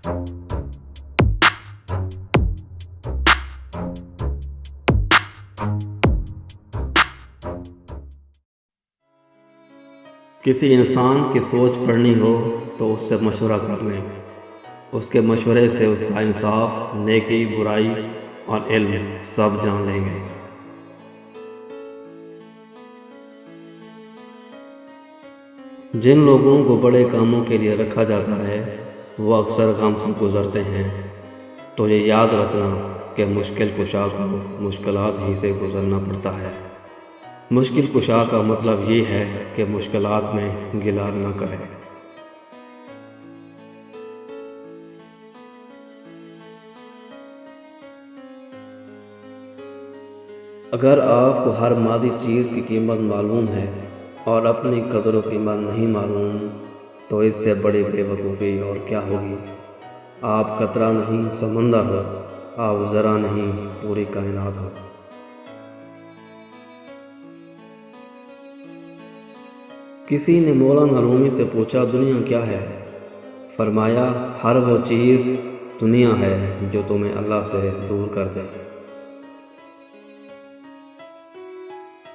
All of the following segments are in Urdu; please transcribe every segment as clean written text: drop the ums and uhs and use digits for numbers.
کسی انسان کی سوچ پڑھنی ہو تو اس سے مشورہ کر لیں، اس کے مشورے سے اس کا انصاف، نیکی، برائی اور علم سب جان لیں گے۔ جن لوگوں کو بڑے کاموں کے لیے رکھا جاتا ہے وہ اکثر غم سے گزرتے ہیں، تو یہ یاد رکھنا کہ مشکل کشا کو مشکلات ہی سے گزرنا پڑتا ہے۔ مشکل کشا کا مطلب یہ ہے کہ مشکلات میں گلا نہ کریں۔ اگر آپ کو ہر مادی چیز کی قیمت معلوم ہے اور اپنی قدر و قیمت نہیں معلوم تو اس سے بڑی بے وقوفی اور کیا ہوگی۔ آپ قطرہ نہیں سمندر ہو، آپ ذرہ نہیں پوری کائنات ہو۔ کسی نے مولانا رومی سے پوچھا دنیا کیا ہے؟ فرمایا ہر وہ چیز دنیا ہے جو تمہیں اللہ سے دور کر دے۔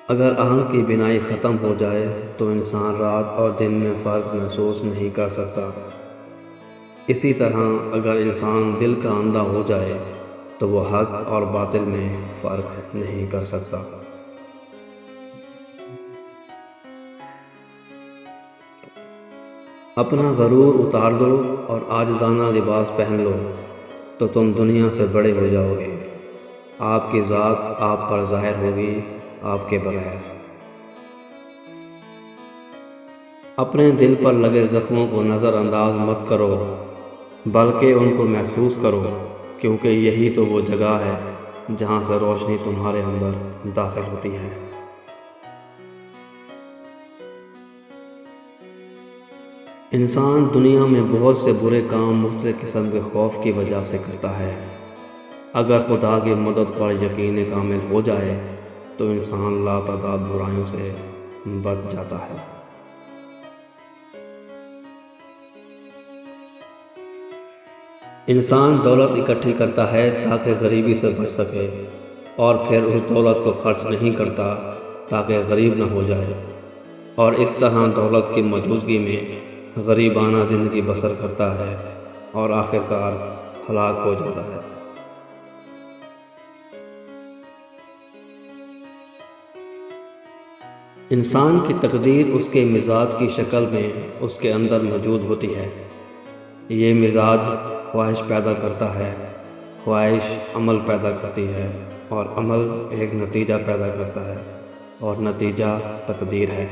اگر آنکھ کی بینائی ختم ہو جائے تو انسان رات اور دن میں فرق محسوس نہیں کر سکتا۔ اسی طرح اگر انسان دل کا اندھا ہو جائے تو وہ حق اور باطل میں فرق نہیں کر سکتا۔ اپنا غرور اتار دو اور عاجزانہ لباس پہن لو تو تم دنیا سے بڑے ہو جاؤ گے۔ آپ کی ذات آپ پر ظاہر ہوگی، آپ کے بغیر۔ اپنے دل پر لگے زخموں کو نظر انداز مت کرو بلکہ ان کو محسوس کرو، کیونکہ یہی تو وہ جگہ ہے جہاں سے روشنی تمہارے اندر داخل ہوتی ہے۔ انسان دنیا میں بہت سے برے کام مختلف قسم کے خوف کی وجہ سے کرتا ہے۔ اگر خدا کی مدد پر یقین کامل ہو جائے تو انسان لاتعداد برائیوں سے بچ جاتا ہے۔ انسان دولت اکٹھی کرتا ہے تاکہ غریبی سے بچ سکے، اور پھر اس دولت کو خرچ نہیں کرتا تاکہ غریب نہ ہو جائے، اور اس طرح دولت کی موجودگی میں غریبانہ زندگی بسر کرتا ہے اور آخرکار ہلاک ہو جاتا ہے۔ انسان کی تقدیر اس کے مزاج کی شکل میں اس کے اندر موجود ہوتی ہے۔ یہ مزاج خواہش پیدا کرتا ہے، خواہش عمل پیدا کرتی ہے، اور عمل ایک نتیجہ پیدا کرتا ہے، اور نتیجہ تقدیر ہے۔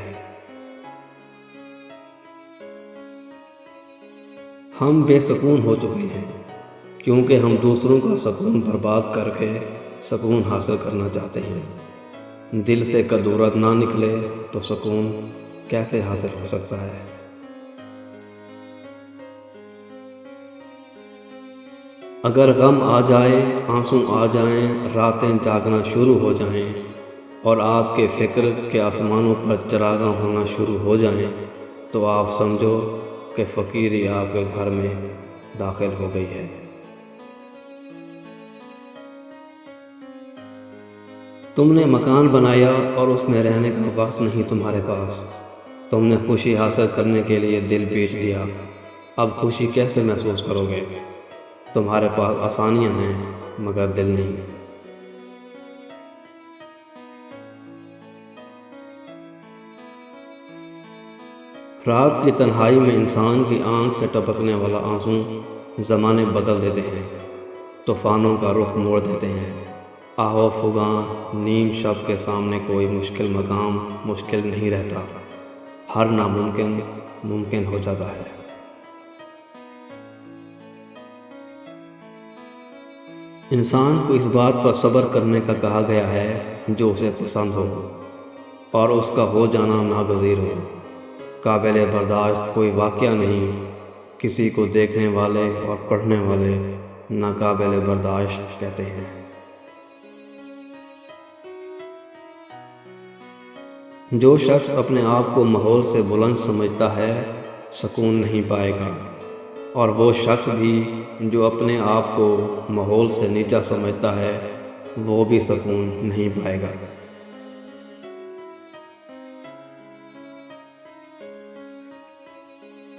ہم بے سکون ہو چکے ہیں کیونکہ ہم دوسروں کا سکون برباد کر کے سکون حاصل کرنا چاہتے ہیں۔ دل سے کدورت نہ نکلے تو سکون کیسے حاصل ہو سکتا ہے؟ اگر غم آ جائے، آنسو آ جائیں، راتیں جاگنا شروع ہو جائیں اور آپ کے فکر کے آسمانوں پر چراغاں ہونا شروع ہو جائیں تو آپ سمجھو کہ فقیری آپ کے گھر میں داخل ہو گئی ہے۔ تم نے مکان بنایا اور اس میں رہنے کا وقت نہیں تمہارے پاس۔ تم نے خوشی حاصل کرنے کے لیے دل بیچ دیا، اب خوشی کیسے محسوس کرو گے؟ تمہارے پاس آسانیاں ہیں مگر دل نہیں۔ رات کی تنہائی میں انسان کی آنکھ سے ٹپکنے والا آنسو زمانے بدل دیتے ہیں، طوفانوں کا رخ موڑ دیتے ہیں۔ آہو فغاں نیم شب کے سامنے کوئی مشکل مقام مشکل نہیں رہتا، ہر ناممکن ممکن ہو جاتا ہے۔ انسان کو اس بات پر صبر کرنے کا کہا گیا ہے جو اسے پسند ہو اور اس کا ہو جانا ناگزیر ہو۔ قابل برداشت کوئی واقعہ نہیں، کسی کو دیکھنے والے اور پڑھنے والے ناقابل برداشت کہتے ہیں۔ جو شخص اپنے آپ کو ماحول سے بلند سمجھتا ہے سکون نہیں پائے گا۔ اور وہ شخص بھی جو اپنے آپ کو ماحول سے نیچا سمجھتا ہے وہ بھی سکون نہیں پائے گا۔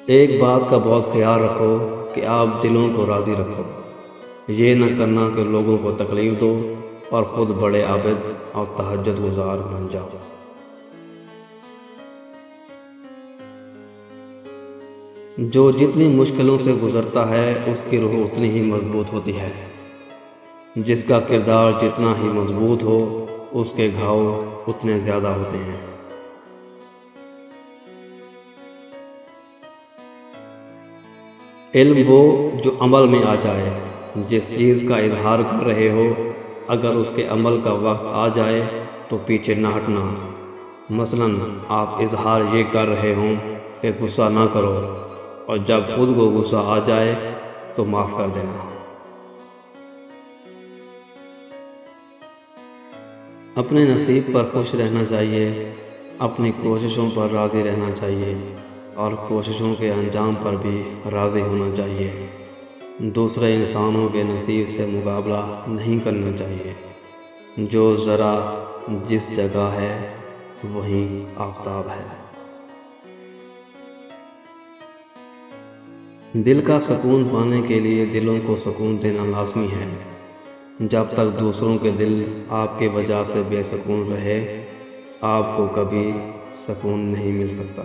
ایک بات کا بہت خیال رکھو کہ آپ دلوں کو راضی رکھو، یہ نہ کرنا کہ لوگوں کو تکلیف دو اور خود بڑے عابد اور تہجد گزار بن جاؤ۔ جو جتنی مشکلوں سے گزرتا ہے اس کی روح اتنی ہی مضبوط ہوتی ہے، جس کا کردار جتنا ہی مضبوط ہو اس کے گھاؤ اتنے زیادہ ہوتے ہیں۔ علم وہ جو عمل میں آ جائے، جس چیز کا اظہار کر رہے ہو اگر اس کے عمل کا وقت آ جائے تو پیچھے نہ ہٹنا۔ مثلاً آپ اظہار یہ کر رہے ہوں کہ غصہ نہ کرو، اور جب خود کو غصہ آ جائے تو معاف کر دینا۔ اپنے نصیب پر خوش رہنا چاہیے، اپنی کوششوں پر راضی رہنا چاہیے، اور کوششوں کے انجام پر بھی راضی ہونا چاہیے۔ دوسرے انسانوں کے نصیب سے مقابلہ نہیں کرنا چاہیے۔ جو ذرا جس جگہ ہے وہیں آفتاب ہے۔ دل کا سکون پانے کے لیے دلوں کو سکون دینا لازمی ہے۔ جب تک دوسروں کے دل آپ کے وجہ سے بے سکون رہے، آپ کو کبھی سکون نہیں مل سکتا۔